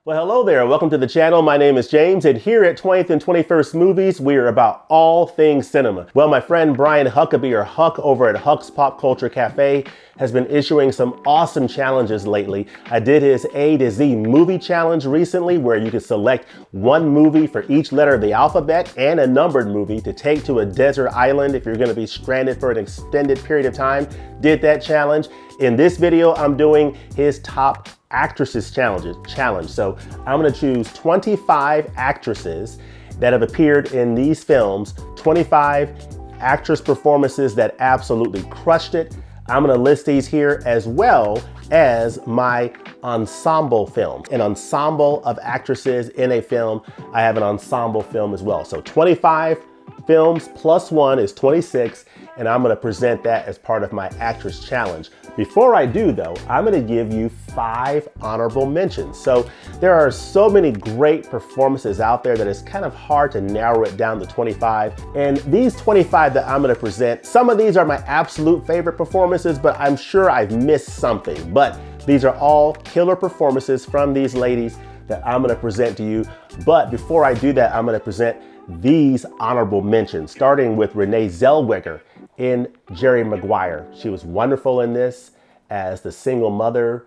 Well, hello there. Welcome to the channel. My name is James, and here at 20th and 21st Movies, we are about all things cinema. Well, my friend Brian Huckeba, or Huck, over at Huck's Pop Culture Cafe, has been issuing some awesome challenges lately. I did his A to Z movie challenge recently, where you could select one movie for each letter of the alphabet and a numbered movie to take to a desert island if you're going to be stranded for an extended period of time. Did that challenge. In this video, I'm doing his top actresses challenge. So I'm going to choose 25 actresses that have appeared in these films, 25 actress performances that absolutely crushed it. I'm going to list these here as well as my ensemble film, an ensemble of actresses in a film. I have an ensemble film as well. So 25 films plus one is 26, and I'm going to present that as part of my actress challenge. Before I do though, I'm going to give you 5 honorable mentions. So there are so many great performances out there that it's kind of hard to narrow it down to 25. And these 25 that I'm going to present, some of these are my absolute favorite performances, but I'm sure I've missed something. But these are all killer performances from these ladies that I'm going to present to you. But before I do that, I'm going to present these honorable mentions, starting with Renee Zellweger in Jerry Maguire. She was wonderful in this as the single mother,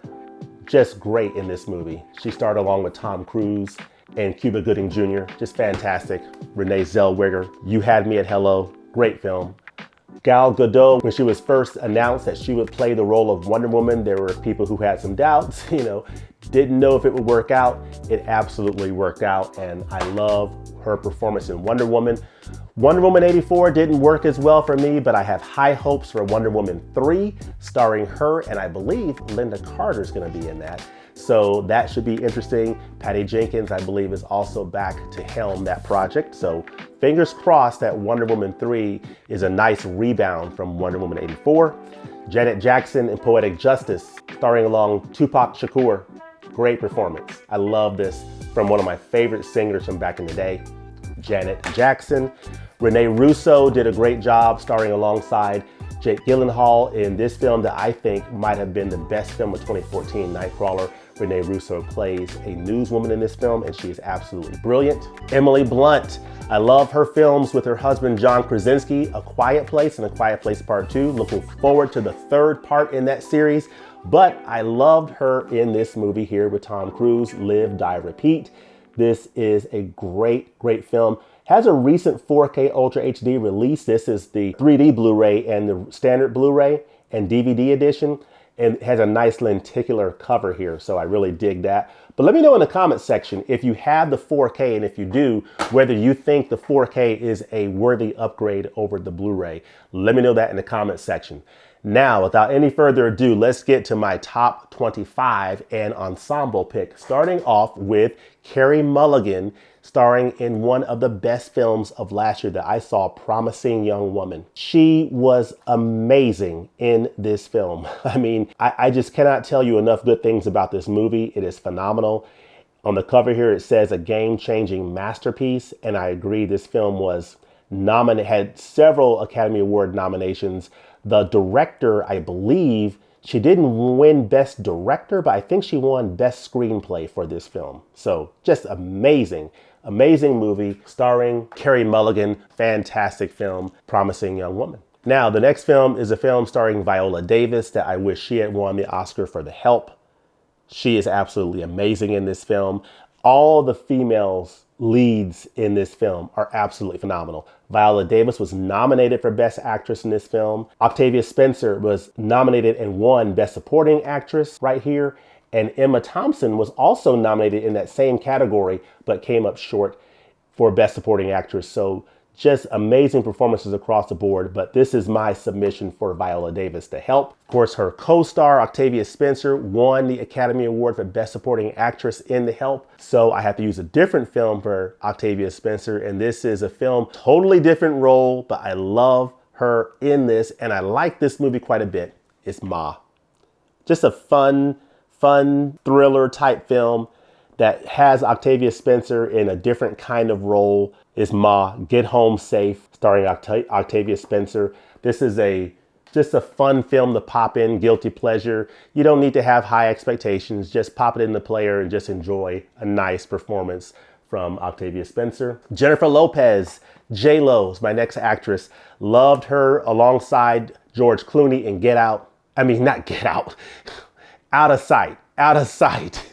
just great in this movie. She starred along with Tom Cruise and Cuba Gooding Jr., just fantastic. Renee Zellweger, You Had Me at Hello, great film. Gal Gadot, when she was first announced that she would play the role of Wonder Woman, there were people who had some doubts, didn't know if it would work out. It absolutely worked out, and I love her performance in Wonder Woman. Wonder Woman 84 didn't work as well for me, but I have high hopes for Wonder Woman 3, starring her, and I believe Linda Carter's gonna be in that. So that should be interesting. Patty Jenkins, I believe, is also back to helm that project. So fingers crossed that Wonder Woman 3 is a nice rebound from Wonder Woman 84. Janet Jackson in Poetic Justice, starring along Tupac Shakur. Great performance. I love this from one of my favorite singers from back in the day, Janet Jackson. Renee Russo did a great job starring alongside Jake Gyllenhaal in this film that I think might have been the best film of 2014, Nightcrawler. Renee Russo plays a newswoman in this film, and she is absolutely brilliant. Emily Blunt, I love her films with her husband, John Krasinski, A Quiet Place and A Quiet Place Part 2. Looking forward to the third part in that series, but I loved her in this movie here with Tom Cruise, Live, Die, Repeat. This is a great, great film. Has a recent 4K Ultra HD release. This is the 3D Blu-ray and the standard Blu-ray and DVD edition, and it has a nice lenticular cover here, so I really dig that. But let me know in the comment section if you have the 4K, and if you do, whether you think the 4K is a worthy upgrade over the Blu-ray. Let me know that in the comment section. Now, without any further ado, let's get to my top 25 and ensemble pick, starting off with Carey Mulligan, starring in one of the best films of last year that I saw, Promising Young Woman. She was amazing in this film. I mean, I just cannot tell you enough good things about this movie. It is phenomenal. On the cover here, it says a game-changing masterpiece, and I agree, this film was nominated, had several Academy Award nominations. The director, I believe, she didn't win Best Director, but I think she won Best Screenplay for this film. So just amazing, amazing movie starring Carey Mulligan. Fantastic film, Promising Young Woman. Now, the next film is a film starring Viola Davis that I wish she had won the Oscar for The Help. She is absolutely amazing in this film. All the females leads in this film are absolutely phenomenal. Viola Davis was nominated for Best Actress in this film. Octavia Spencer was nominated and won Best Supporting Actress right here. And Emma Thompson was also nominated in that same category, but came up short for Best Supporting Actress. So just amazing performances across the board, but this is my submission for Viola Davis, The Help. Of course, her co-star, Octavia Spencer, won the Academy Award for Best Supporting Actress in The Help. So I have to use a different film for Octavia Spencer, and this is a film, totally different role, but I love her in this, and I like this movie quite a bit. It's Ma. Just a fun thriller type film that has Octavia Spencer in a different kind of role. Is Ma, Get Home Safe, starring Octavia Spencer. This is a Just a fun film to pop in, guilty pleasure. You don't need to have high expectations. Just pop it in the player and just enjoy a nice performance from Octavia Spencer. Jennifer Lopez, J-Lo is my next actress. Loved her alongside George Clooney in Get Out. I mean, not Get Out. Out of Sight. Out of Sight.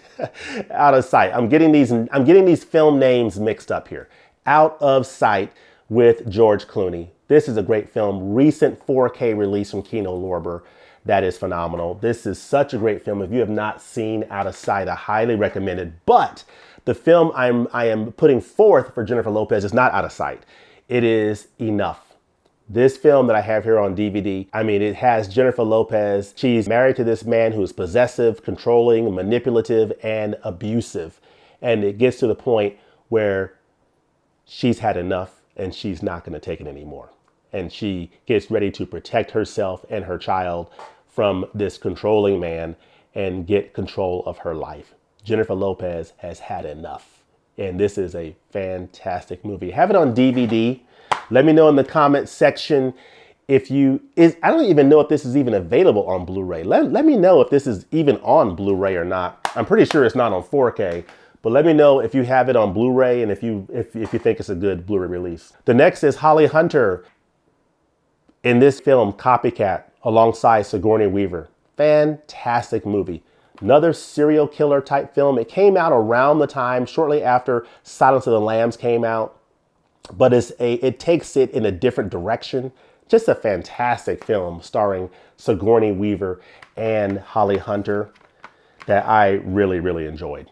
Out of Sight. I'm getting these film names mixed up here. Out of Sight with George Clooney. This is a great film. Recent 4K release from Kino Lorber. That is phenomenal. This is such a great film. If you have not seen Out of Sight, I highly recommend it. But the film I am putting forth for Jennifer Lopez is not Out of Sight. It is Enough. This film that I have here on DVD, I mean, it has Jennifer Lopez. She's married to this man who is possessive, controlling, manipulative, and abusive. And it gets to the point where she's had enough and she's not going to take it anymore. And she gets ready to protect herself and her child from this controlling man and get control of her life. Jennifer Lopez has had enough. And this is a fantastic movie. Have it on DVD. Let me know in the comments section I don't even know if this is even available on Blu-ray. Let me know if this is even on Blu-ray or not. I'm pretty sure it's not on 4K. But let me know if you have it on Blu-ray and if you think it's a good Blu-ray release. The next is Holly Hunter. In this film, Copycat, alongside Sigourney Weaver. Fantastic movie. Another serial killer type film. It came out around the time, shortly after Silence of the Lambs came out. But it takes it in a different direction. Just a fantastic film starring Sigourney Weaver and Holly Hunter that I really, really enjoyed.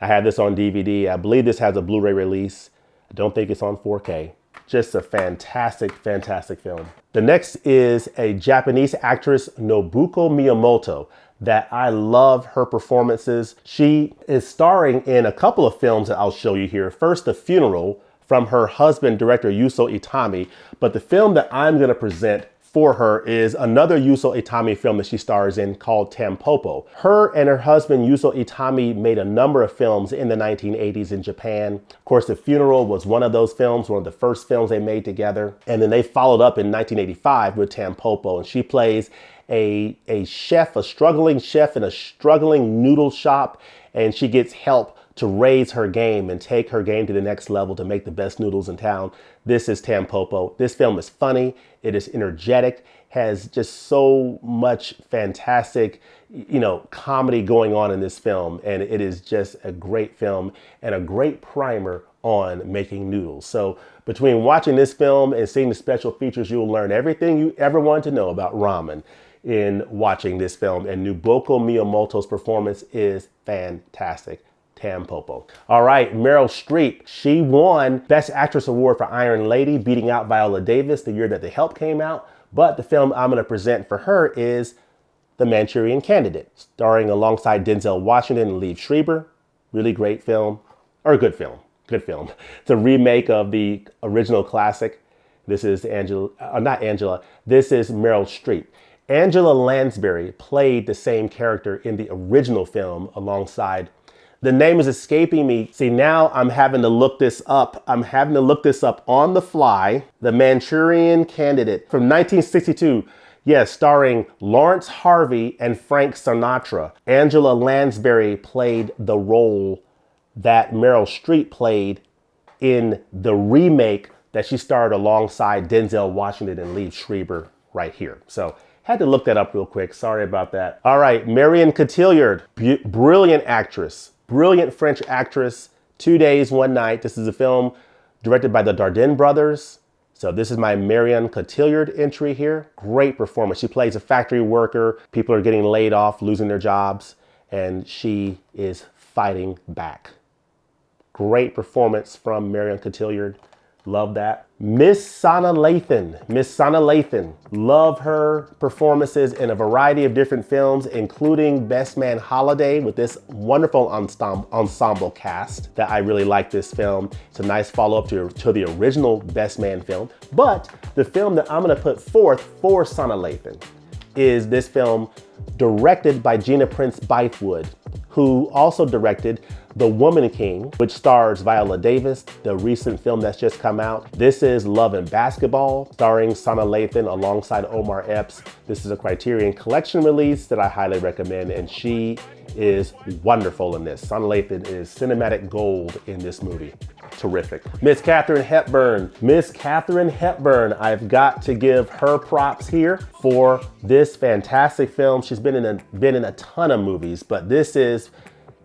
I had this on DVD. I believe this has a Blu-ray release. I don't think it's on 4K. Just a fantastic, fantastic film. The next is a Japanese actress, Nobuko Miyamoto, that I love her performances. She is starring in a couple of films that I'll show you here. First, The Funeral from her husband, director Yuzo Itami. But the film that I'm going to present for her is another Yuzo Itami film that she stars in called Tampopo. Her and her husband Yuzo Itami made a number of films in the 1980s in Japan. Of course, The Funeral was one of those films, one of the first films they made together. And then they followed up in 1985 with Tampopo, and she plays a chef, a struggling chef in a struggling noodle shop, and she gets help to raise her game and take her game to the next level to make the best noodles in town. This is Tampopo. This film is funny. It is energetic, has just so much fantastic, comedy going on in this film. And it is just a great film and a great primer on making noodles. So between watching this film and seeing the special features, you'll learn everything you ever wanted to know about ramen in watching this film. And Nobuko Miyamoto's performance is fantastic. Tampopo. All right, Meryl Streep. She won Best Actress Award for Iron Lady, beating out Viola Davis the year that The Help came out. But the film I'm going to present for her is The Manchurian Candidate, starring alongside Denzel Washington and Liev Schreiber. Really great film, or good film. Good film. It's a remake of the original classic. This is This is Meryl Streep. Angela Lansbury played the same character in the original film alongside. The name is escaping me. See, now I'm having to look this up. I'm having to look this up on the fly. The Manchurian Candidate from 1962. Yes, starring Lawrence Harvey and Frank Sinatra. Angela Lansbury played the role that Meryl Streep played in the remake that she starred alongside Denzel Washington and Liev Schreiber right here. So had to look that up real quick. Sorry about that. All right, Marion Cotillard, brilliant actress. Brilliant French actress, 2 Days, One Night. This is a film directed by the Dardenne brothers. So this is my Marion Cotillard entry here. Great performance. She plays a factory worker. People are getting laid off, losing their jobs, and she is fighting back. Great performance from Marion Cotillard. Love that. Miss Sana Lathan. Love her performances in a variety of different films, including Best Man Holiday with this wonderful ensemble cast that I really like this film. It's a nice follow-up to the original Best Man film. But the film that I'm going to put forth for Sana Lathan is this film directed by Gina Prince Bythewood, who also directed The Woman King, which stars Viola Davis, the recent film that's just come out. This is Love and Basketball, starring Sana Lathan alongside Omar Epps. This is a Criterion Collection release that I highly recommend, and she is wonderful in this. Sana Lathan is cinematic gold in this movie. Terrific. Miss Katharine Hepburn. Miss Katharine Hepburn, I've got to give her props here for this fantastic film. She's been in a ton of movies, but this is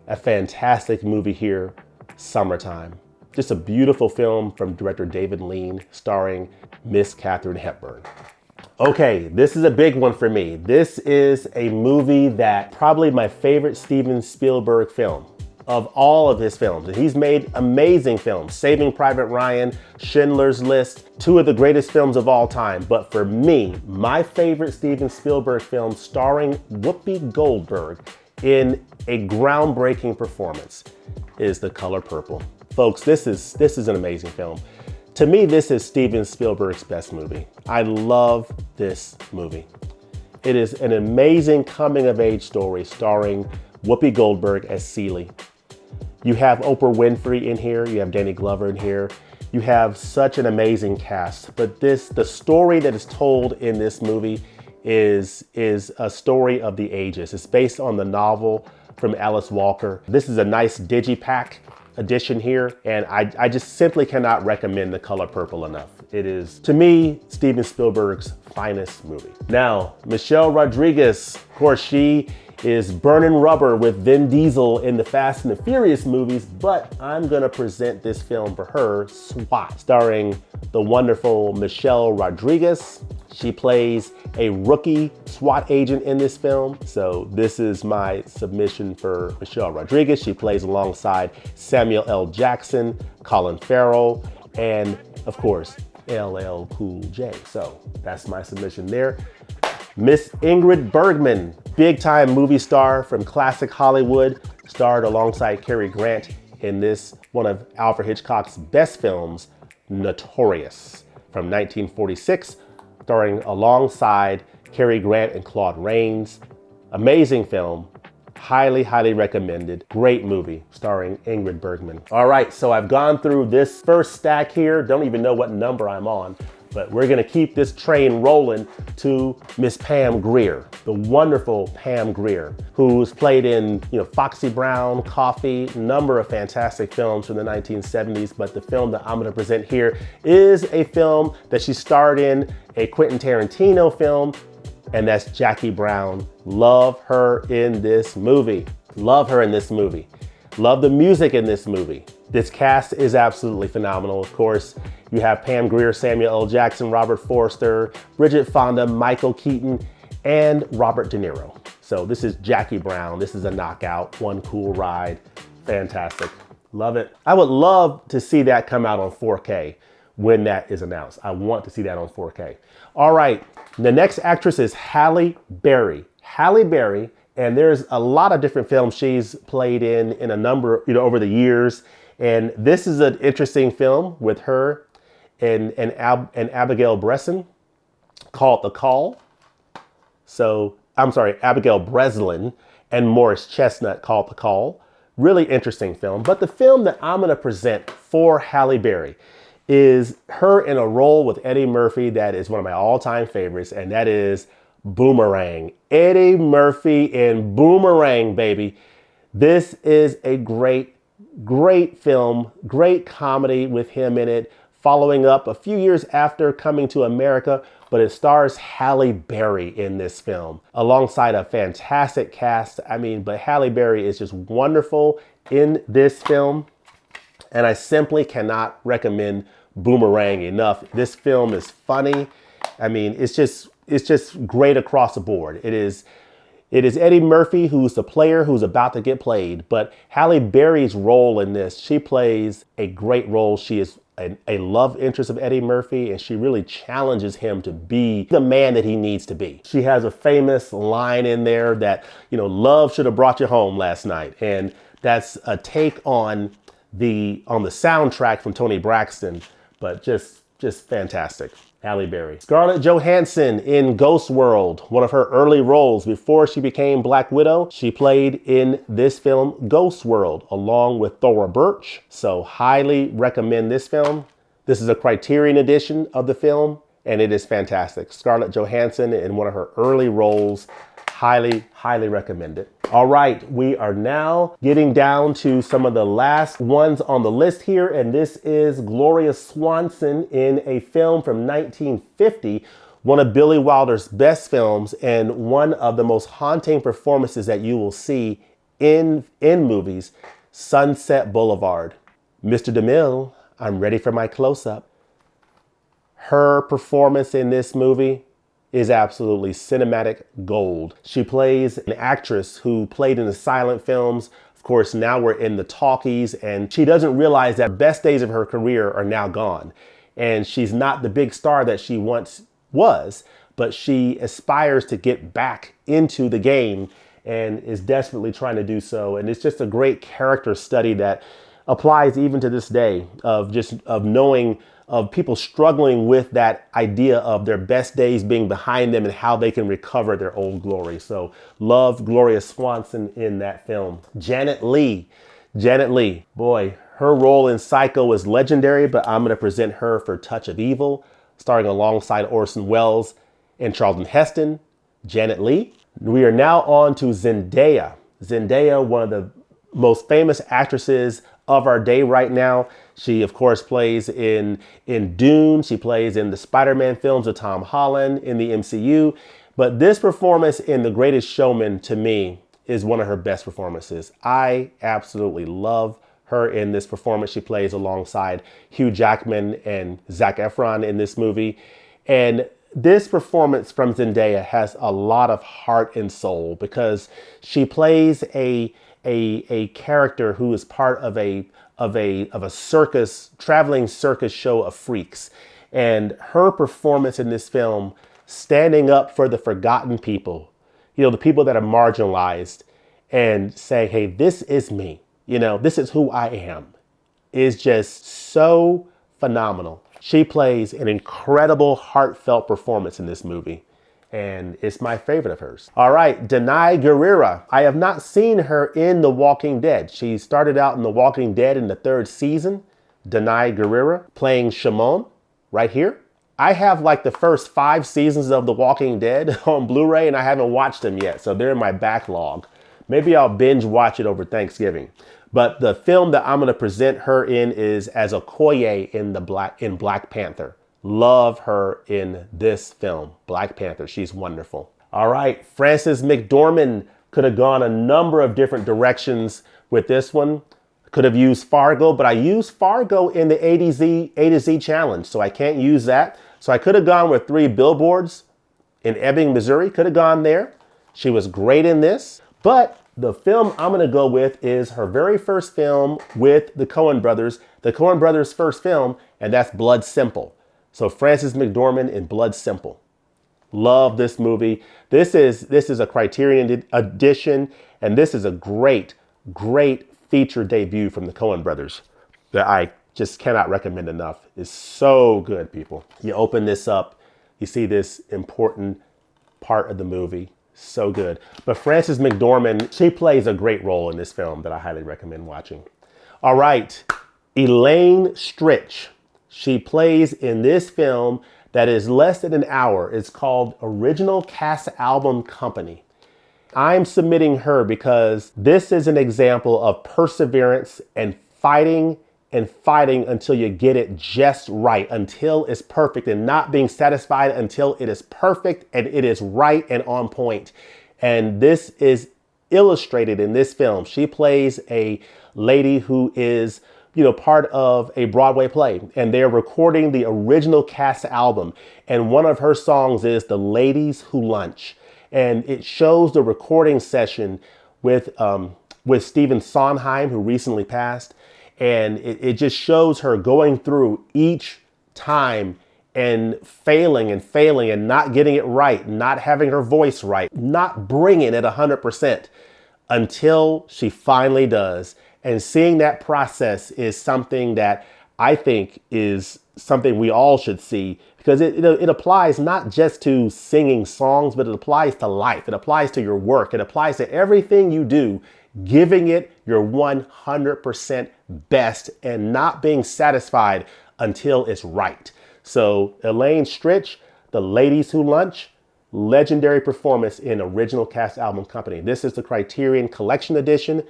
a fantastic movie here, Summertime. Just a beautiful film from director David Lean, starring Miss Katharine Hepburn. Okay, this is a big one for me. This is a movie that probably my favorite Steven Spielberg film of all of his films. And he's made amazing films, Saving Private Ryan, Schindler's List, two of the greatest films of all time. But for me, my favorite Steven Spielberg film starring Whoopi Goldberg in a groundbreaking performance is The Color Purple. Folks, this is an amazing film. To me, this is Steven Spielberg's best movie. I love this movie. It is an amazing coming-of-age story starring Whoopi Goldberg as Celie. You have Oprah Winfrey in here, you have Danny Glover in here. You have such an amazing cast, but the story that is told in this movie is a story of the ages. It's based on the novel from Alice Walker. This is a nice digipack edition here, and I just simply cannot recommend The Color Purple enough. It is, to me, Steven Spielberg's finest movie. Now, Michelle Rodriguez, of course, she is burning rubber with Vin Diesel in the Fast and the Furious movies, but I'm gonna present this film for her, SWAT, starring the wonderful Michelle Rodriguez. She plays a rookie SWAT agent in this film. So this is my submission for Michelle Rodriguez. She plays alongside Samuel L. Jackson, Colin Farrell, and of course, LL Cool J. So that's my submission there. Miss Ingrid Bergman, big time movie star from classic Hollywood, starred alongside Cary Grant in this, one of Alfred Hitchcock's best films, Notorious, from 1946, starring alongside Cary Grant and Claude Rains. Amazing film, highly, highly recommended. Great movie starring Ingrid Bergman. All right, so I've gone through this first stack here. Don't even know what number I'm on, but we're gonna keep this train rolling to Miss Pam Grier, the wonderful Pam Grier, who's played in Foxy Brown, Coffee, number of fantastic films from the 1970s, but the film that I'm gonna present here is a film that she starred in, a Quentin Tarantino film, and that's Jackie Brown. Love her in this movie. Love her in this movie. Love the music in this movie. This cast is absolutely phenomenal. Of course, you have Pam Grier, Samuel L. Jackson, Robert Forster, Bridget Fonda, Michael Keaton, and Robert De Niro. So this is Jackie Brown. This is a knockout, one cool ride. Fantastic. Love it. I would love to see that come out on 4K when that is announced. I want to see that on 4K. All right, the next actress is Halle Berry. Halle Berry, and there's a lot of different films she's played in a number, over the years. And this is an interesting film with her and Abigail Breslin called The Call. So, I'm sorry, Abigail Breslin and Morris Chestnut called The Call. Really interesting film. But the film that I'm gonna present for Halle Berry is her in a role with Eddie Murphy that is one of my all-time favorites, and that is Boomerang. Eddie Murphy in Boomerang, baby. This is a great film, great comedy with him in it, following up a few years after Coming to America, but it stars Halle Berry in this film, alongside a fantastic cast. But Halle Berry is just wonderful in this film, and I simply cannot recommend Boomerang enough. This film is funny. It's just great across the board. It is Eddie Murphy who's the player who's about to get played, but Halle Berry's role in this, she plays a great role. She is a love interest of Eddie Murphy, and she really challenges him to be the man that he needs to be. She has a famous line in there that, love should have brought you home last night. And that's a take on the soundtrack from Toni Braxton, but just Just fantastic. Halle Berry. Scarlett Johansson in Ghost World, one of her early roles before she became Black Widow. She played in this film, Ghost World, along with Thora Birch. So highly recommend this film. This is a Criterion edition of the film, and it is fantastic. Scarlett Johansson in one of her early roles. Highly, highly recommend it. All right, we are now getting down to some of the last ones on the list here, and this is Gloria Swanson in a film from 1950, one of Billy Wilder's best films and one of the most haunting performances that you will see in movies, Sunset Boulevard. Mr. DeMille, I'm ready for my close-up. Her performance in this movie is absolutely cinematic gold. She plays an actress who played in the silent films. Of course, now we're in the talkies, and she doesn't realize that the best days of her career are now gone. And she's not the big star that she once was, but she aspires to get back into the game and is desperately trying to do so. And it's just a great character study that applies even to this day of knowing of people struggling with that idea of their best days being behind them and how they can recover their old glory. So love Gloria Swanson in that film. Janet Leigh, boy, her role in Psycho is legendary, but I'm going to present her for Touch of Evil, starring alongside Orson Welles and Charlton Heston. Janet Leigh. We are now on to Zendaya. Zendaya, one of the most famous actresses of our day right now. She, of course, plays in Dune. She plays in the Spider-Man films with Tom Holland in the MCU. But this performance in The Greatest Showman, to me, is one of her best performances. I absolutely love her in this performance. She plays alongside Hugh Jackman and Zac Efron in this movie. And this performance from Zendaya has a lot of heart and soul because she plays a character who is part of a circus, traveling circus show of freaks. And her performance in this film, standing up for the forgotten people, the people that are marginalized, and saying, hey, this is me, this is who I am, is just so phenomenal. She plays an incredible, heartfelt performance in this movie, and it's my favorite of hers. All right, Danai Gurira. I have not seen her in The Walking Dead. She started out in The Walking Dead in the 3rd season. Danai Gurira playing Shimon right here. I have like the first 5 seasons of The Walking Dead on Blu-ray, and I haven't watched them yet, so they're in my backlog. Maybe I'll binge watch it over Thanksgiving. But the film that I'm going to present her in is as Okoye in Black Panther. Love her in this film, Black Panther. She's wonderful. All right, Frances McDormand could have gone a number of different directions with this one. Could have used Fargo, but I used Fargo in the A to Z challenge, so I can't use that. So I could have gone with 3 Billboards in Ebbing, Missouri. Could have gone there. She was great in this, but the film I'm going to go with is her very first film with the Coen brothers, first film, and that's Blood Simple. So Frances McDormand in Blood Simple. Love this movie. This is a Criterion edition, and this is a great feature debut from the Coen brothers that I just cannot recommend enough. It's so good, people. You open this up, you see this important part of the movie. So good. But Frances McDormand, she plays a great role in this film that I highly recommend watching. All right, Elaine Stritch. She plays in this film that is less than an hour. It's called Original Cast Album Company. I'm submitting her because this is an example of perseverance and fighting until you get it just right, until it's perfect, and not being satisfied until it is perfect and it is right and on point. And this is illustrated in this film. She plays a lady who is, part of a Broadway play, and they're recording the original cast album. And one of her songs is The Ladies Who Lunch. And it shows the recording session with Stephen Sondheim, who recently passed. And it just shows her going through each time and failing and not getting it right, not having her voice right, not bringing it 100% until she finally does. And seeing that process is something that I think is something we all should see, because it applies not just to singing songs, but it applies to life. It applies to your work. It applies to everything you do, giving it your 100% best and not being satisfied until it's right. So Elaine Stritch, The Ladies Who Lunch, legendary performance in original cast album company. This is the Criterion Collection Edition,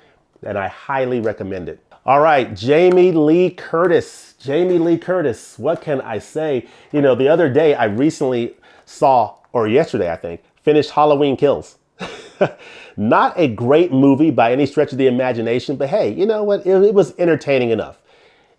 and I highly recommend it. All right, Jamie Lee Curtis. Jamie Lee Curtis, what can I say? You know, the other day I recently saw, or yesterday I think, finished Halloween Kills. Not a great movie by any stretch of the imagination, but hey, you know what? It was entertaining enough.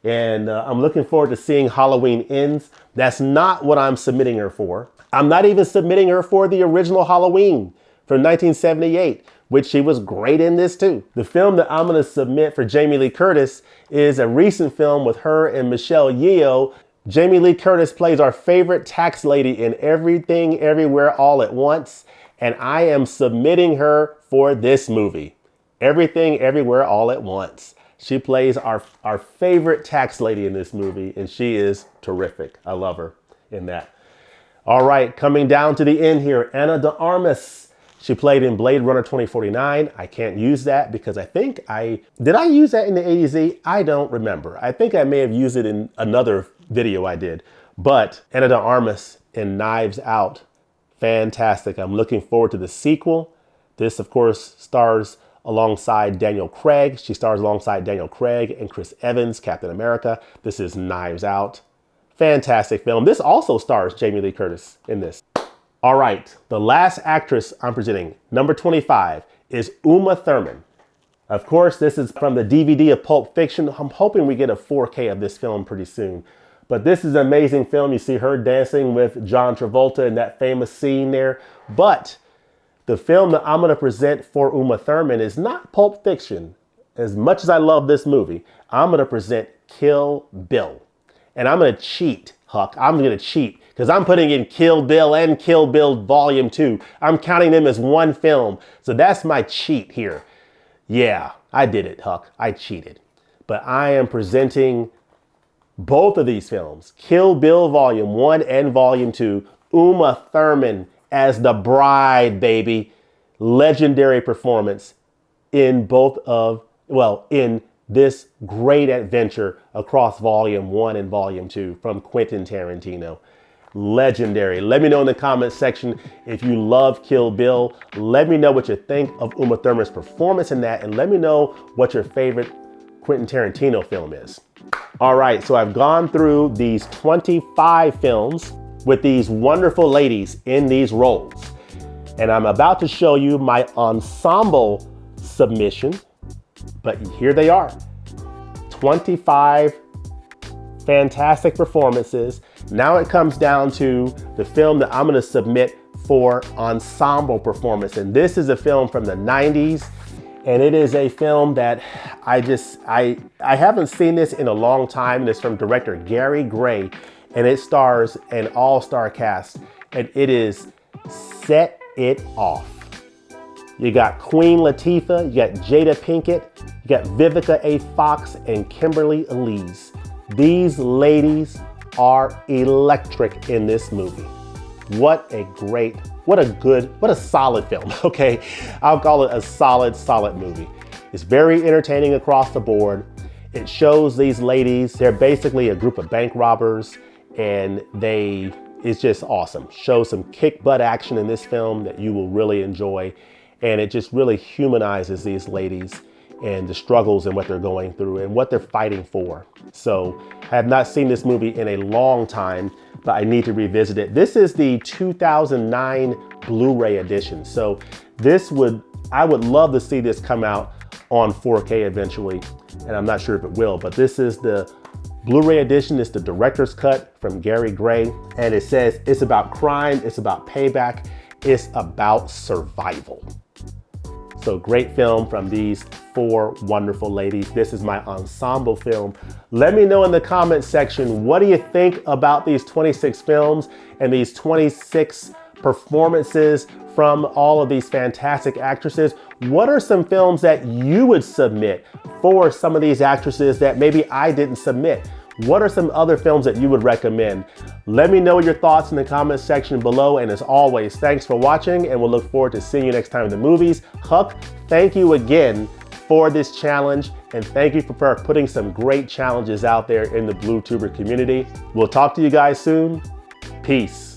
And I'm looking forward to seeing Halloween Ends. That's not what I'm submitting her for. I'm not even submitting her for the original Halloween from 1978, which she was great in this too. The film that I'm gonna submit for Jamie Lee Curtis is a recent film with her and Michelle Yeoh. Jamie Lee Curtis plays our favorite tax lady in Everything, Everywhere, All at Once. And I am submitting her for this movie, Everything, Everywhere, All at Once. She plays our favorite tax lady in this movie, and she is terrific. I love her in that. All right, coming down to the end here, Ana de Armas. She played in Blade Runner 2049. I can't use that because did I use that in the A-to-Z? I don't remember. I think I may have used it in another video I did. But Ana de Armas in Knives Out, fantastic. I'm looking forward to the sequel. This, of course, stars alongside Daniel Craig. She stars alongside Daniel Craig and Chris Evans, Captain America. This is Knives Out. Fantastic film. This also stars Jamie Lee Curtis in this. All right, the last actress I'm presenting, number 25, is Uma Thurman. Of course, this is from the DVD of Pulp Fiction. I'm hoping we get a 4K of this film pretty soon. But this is an amazing film. You see her dancing with John Travolta in that famous scene there. But the film that I'm going to present for Uma Thurman is not Pulp Fiction. As much as I love this movie, I'm going to present Kill Bill. And I'm going to cheat, Huck. I'm going to cheat because I'm putting in Kill Bill and Kill Bill Volume 2. I'm counting them as one film. So that's my cheat here. Yeah, I did it, Huck. I cheated. But I am presenting both of these films, Kill Bill Volume 1 and Volume 2, Uma Thurman as the bride, baby. Legendary performance in in this great adventure across Volume 1 and Volume 2 from Quentin Tarantino. Legendary. Let me know in the comments section if you love Kill Bill. Let me know what you think of Uma Thurman's performance in that, and let me know what your favorite Quentin Tarantino film is. All right, so I've gone through these 25 films with these wonderful ladies in these roles. And I'm about to show you my ensemble submission, but here they are. 25 fantastic performances. Now it comes down to the film that I'm gonna submit for ensemble performance. And this is a film from the 90s. And it is a film that I haven't seen this in a long time. And it's from director Gary Gray. And it stars an all-star cast. And it is Set It Off. You got Queen Latifah, you got Jada Pinkett, you got Vivica A. Fox, and Kimberly Elise. These ladies are electric in this movie. What a solid film, okay? I'll call it a solid movie. It's very entertaining across the board. It shows these ladies, they're basically a group of bank robbers, and it's just awesome. Shows some kick butt action in this film that you will really enjoy. And it just really humanizes these ladies and the struggles and what they're going through and what they're fighting for. So I have not seen this movie in a long time, but I need to revisit it. This is the 2009 Blu-ray edition. So I would love to see this come out on 4K eventually, and I'm not sure if it will, but this is the Blu-ray edition. It's the director's cut from Gary Gray, and it says it's about crime, it's about payback, it's about survival. So great film from these four wonderful ladies. This is my ensemble film. Let me know in the comment section, what do you think about these 26 films and these 26 performances from all of these fantastic actresses? What are some films that you would submit for some of these actresses that maybe I didn't submit? What are some other films that you would recommend? Let me know your thoughts in the comments section below, and as always, thanks for watching, and we'll look forward to seeing you next time in the movies. Huck, thank you again for this challenge, and thank you for putting some great challenges out there in the blu-Tuber community. We'll talk to you guys soon. Peace.